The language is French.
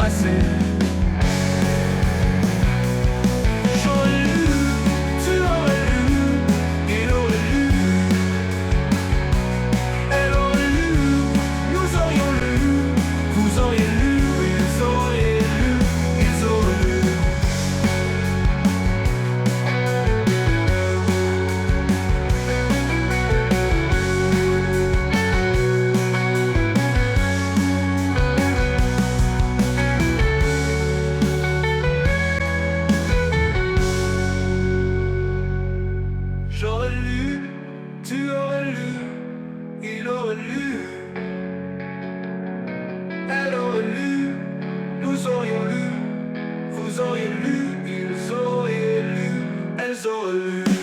passé. J'aurais lu, tu aurais lu, il aurait lu, elle aurait lu, nous aurions lu, vous auriez lu, ils auraient lu, ils auraient lu. J'aurais lu, tu aurais lu, il aurait lu, elle aurait lu, nous aurions lu, vous auriez lu, ils auraient lu, elles auraient lu.